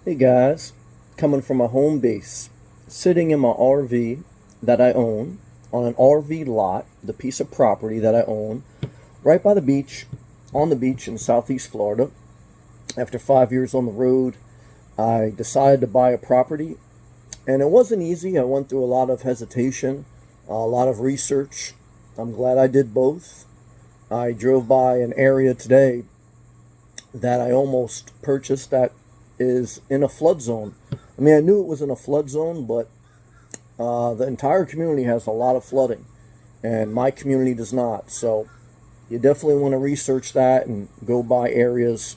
Hey guys, coming from a home base, sitting in my RV that I own on an RV lot, the piece of property that I own right by the beach, on the beach in southeast Florida. After 5 years on the road, I decided to buy a property, and it wasn't easy. I went through a lot of hesitation, a lot of research. I'm glad I did both. I drove by an area today that I almost purchased that is in a flood zone. I mean, I knew it was in a flood zone, but the entire community has a lot of flooding, and my community does not. So you definitely want to research that and go by areas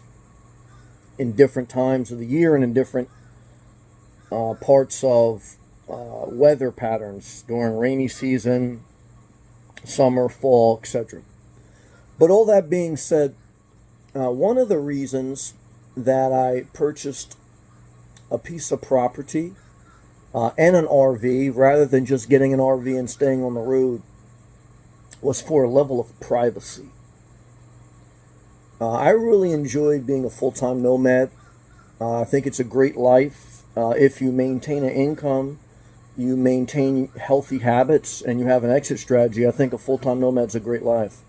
in different times of the year and in different parts of weather patterns during rainy season, summer, fall, etc. But all that being said, one of the reasons that I purchased a piece of property and an RV rather than just getting an RV and staying on the road was for a level of privacy. I really enjoyed being a full time nomad. I think it's a great life if you maintain an income, you maintain healthy habits, and you have an exit strategy. I think a full time nomad's a great life.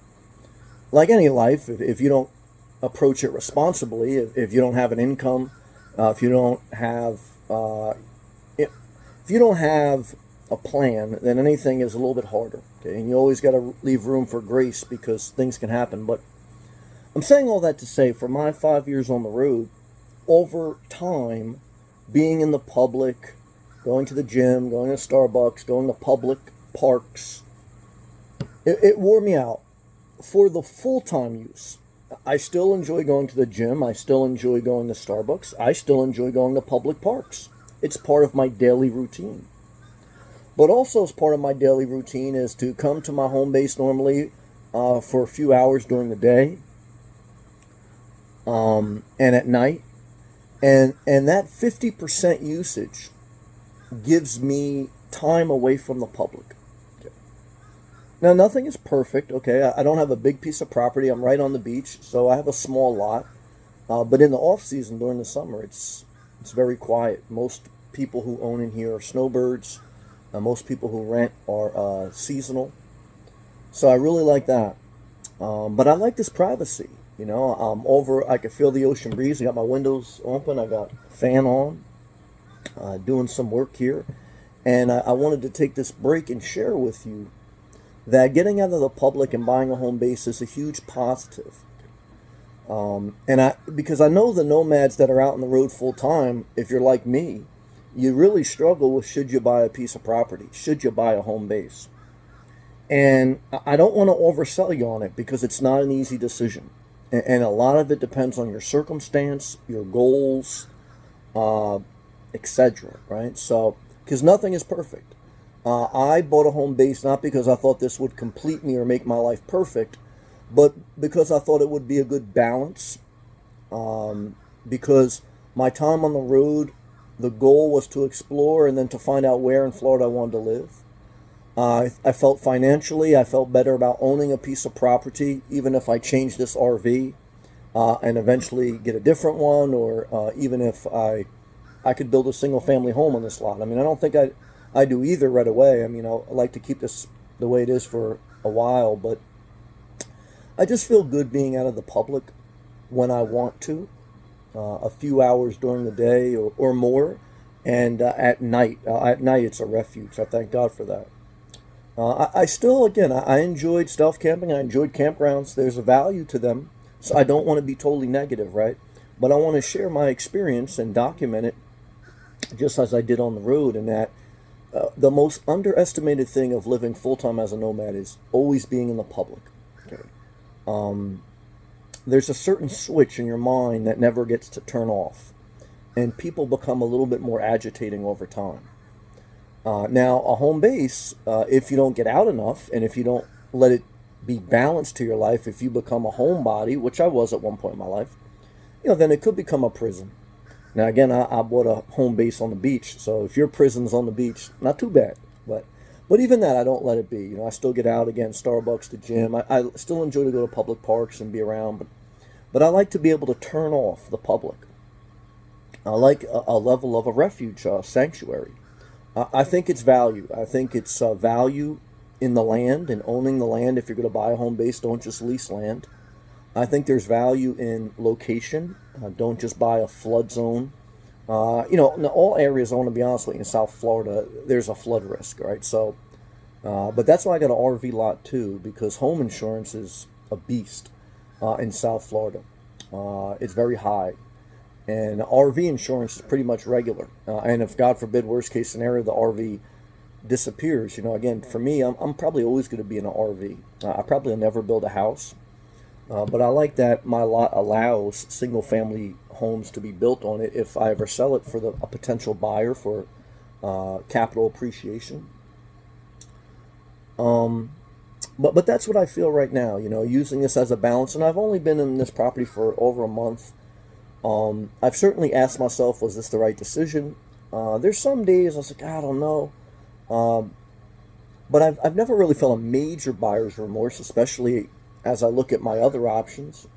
Like any life, if you don't approach it responsibly, if you don't have an income, if you don't have if you don't have a plan, then anything is a little bit harder. Okay, and you always got to leave room for grace because things can happen. But I'm saying all that to say, for my 5 years on the road, over time, being in the public, going to the gym, going to Starbucks, going to public parks, it wore me out. For the full time use, I still enjoy going to the gym. I still enjoy going to Starbucks. I still enjoy going to public parks. It's part of my daily routine. But also, as part of my daily routine, is to come to my home base normally for a few hours during the day and at night. And that 50% usage gives me time away from the public. Okay. Now, nothing is perfect, okay? I don't have a big piece of property. I'm right on the beach, so I have a small lot. But in the off season, during the summer, it's very quiet. Most people who own in here are snowbirds. Most people who rent are seasonal. So I really like that. But I like this privacy. You know, I'm over, I can feel the ocean breeze. I got my windows open. I got a fan on, doing some work here. And I wanted to take this break and share with you that getting out of the public and buying a home base is a huge positive. Because I know the nomads that are out on the road full time, if you're like me, you really struggle with should you buy a piece of property? Should you buy a home base? And I don't want to oversell you on it because it's not an easy decision. And a lot of it depends on your circumstance, your goals, etc. Right? So, because nothing is perfect. I bought a home base not because I thought this would complete me or make my life perfect, but because I thought it would be a good balance. Because my time on the road, the goal was to explore and then to find out where in Florida I wanted to live. I felt financially, I felt better about owning a piece of property, even if I changed this RV and eventually get a different one, or even if I could build a single family home on this lot. I mean, I don't think I do either right away. I mean, I like to keep this the way it is for a while, but I just feel good being out of the public when I want to, a few hours during the day or more, and at night. At night, it's a refuge. I thank God for that. I still, again, I enjoyed stealth camping. I enjoyed campgrounds. There's a value to them. So I don't want to be totally negative, right? But I want to share my experience and document it just as I did on the road. And that the most underestimated thing of living full time as a nomad is always being in the public. Okay. There's a certain switch in your mind that never gets to turn off. And people become a little bit more agitating over time. Now, a home base, if you don't get out enough and if you don't let it be balanced to your life, if you become a homebody, which I was at one point in my life, then it could become a prison. Now, again, I bought a home base on the beach, so if your prison's on the beach, not too bad. But even that, I don't let it be. I still get out again, Starbucks, the gym. I still enjoy to go to public parks and be around, but I like to be able to turn off the public. like a level of a refuge, sanctuary. I think it's value. I think it's value in the land and owning the land. If you're going to buy a home base, don't just lease land. I think there's value in location. Don't just buy a flood zone. In all areas, I want to be honest with you, in South Florida, there's a flood risk, right? So, but that's why I got an RV lot too, because home insurance is a beast in South Florida. It's very high. And RV insurance is pretty much regular. And if, God forbid, worst case scenario, the RV disappears, again, for me, I'm probably always going to be in an RV. I probably will never build a house. But I like that my lot allows single family homes to be built on it if I ever sell it for a potential buyer for capital appreciation. But that's what I feel right now, using this as a balance. And I've only been in this property for over a month. I've certainly asked myself, was this the right decision? There's some days I was like, I don't know. But I've never really felt a major buyer's remorse, especially as I look at my other options.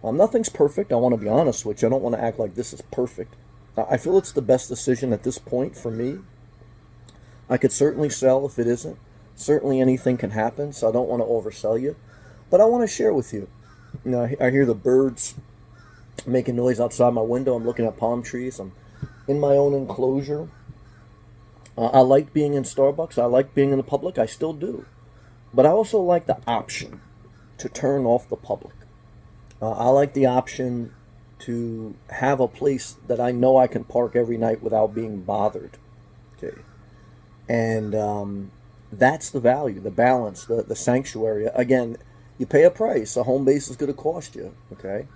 Nothing's perfect. I want to be honest with you. I don't want to act like this is perfect. I feel it's the best decision at this point for me. I could certainly sell if it isn't. Certainly anything can happen, so I don't want to oversell you. But I want to share with you. I hear the birds making noise outside my window. I'm looking at palm trees. I'm in my own enclosure. I like being in Starbucks. I like being in the public. I still do. But I also like the option to turn off the public. I like the option to have a place that I know I can park every night without being bothered. Okay. And that's the value, the balance, the sanctuary. Again, you pay a price. A home base is going to cost you. Okay.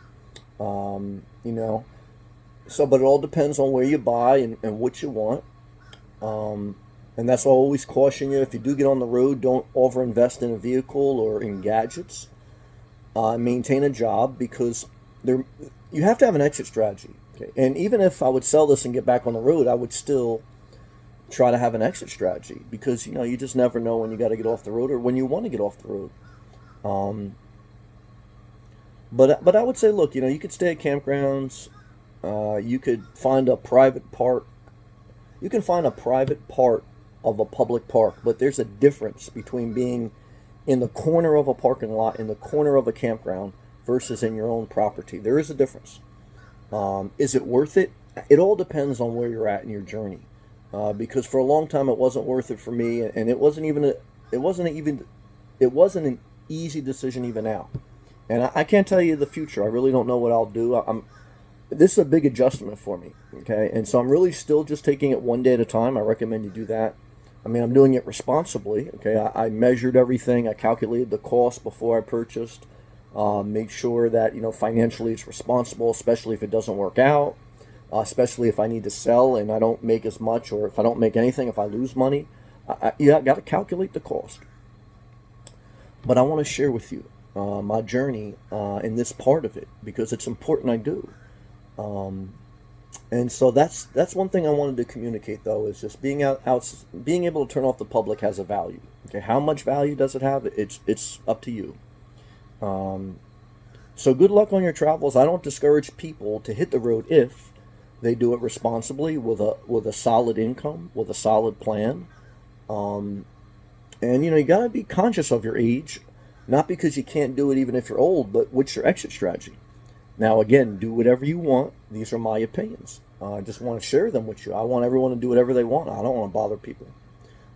But it all depends on where you buy and what you want. And that's why I always caution you, if you do get on the road, don't overinvest in a vehicle or in gadgets. Maintain a job, because you have to have an exit strategy. Okay? And even if I would sell this and get back on the road, I would still try to have an exit strategy, because you just never know when you got to get off the road or when you want to get off the road. But I would say, look, you could stay at campgrounds. You could find a private park. You can find a private part of a public park, but there's a difference between being in the corner of a parking lot, in the corner of a campground, versus in your own property. There is a difference. Is it worth it? It all depends on where you're at in your journey. Because for a long time it wasn't worth it for me, and it wasn't an easy decision even now. And I can't tell you the future. I really don't know what I'll do. This is a big adjustment for me, okay? And so I'm really still just taking it one day at a time. I recommend you do that. I mean, I'm doing it responsibly, okay? I measured everything. I calculated the cost before I purchased. Make sure that, financially it's responsible, especially if it doesn't work out, especially if I need to sell and I don't make as much, or if I don't make anything, if I lose money. You got to calculate the cost. But I want to share with you my journey in this part of it, because it's important I do. And so that's one thing I wanted to communicate, though, is just being being able to turn off the public has a value. Okay, how much value does it have? It's up to you. So good luck on your travels. I don't discourage people to hit the road if they do it responsibly, with a solid income, with a solid plan. And you got to be conscious of your age, not because you can't do it even if you're old, but what's your exit strategy? Now, again, do whatever you want. These are my opinions. I just want to share them with you. I want everyone to do whatever they want. I don't want to bother people.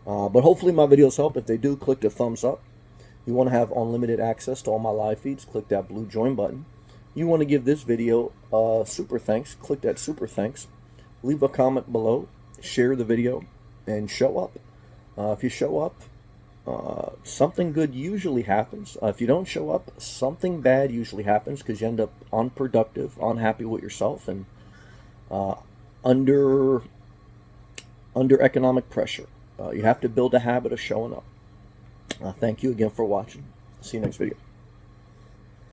But hopefully my videos help. If they do, click the thumbs up. You want to have unlimited access to all my live feeds, click that blue join button. You want to give this video super thanks, click that super thanks. Leave a comment below, share the video, and show up. If you show up, something good usually happens. If you don't show up, something bad usually happens, because you end up unproductive, unhappy with yourself, and under economic pressure. You have to build a habit of showing up. Thank you again for watching. See you next video.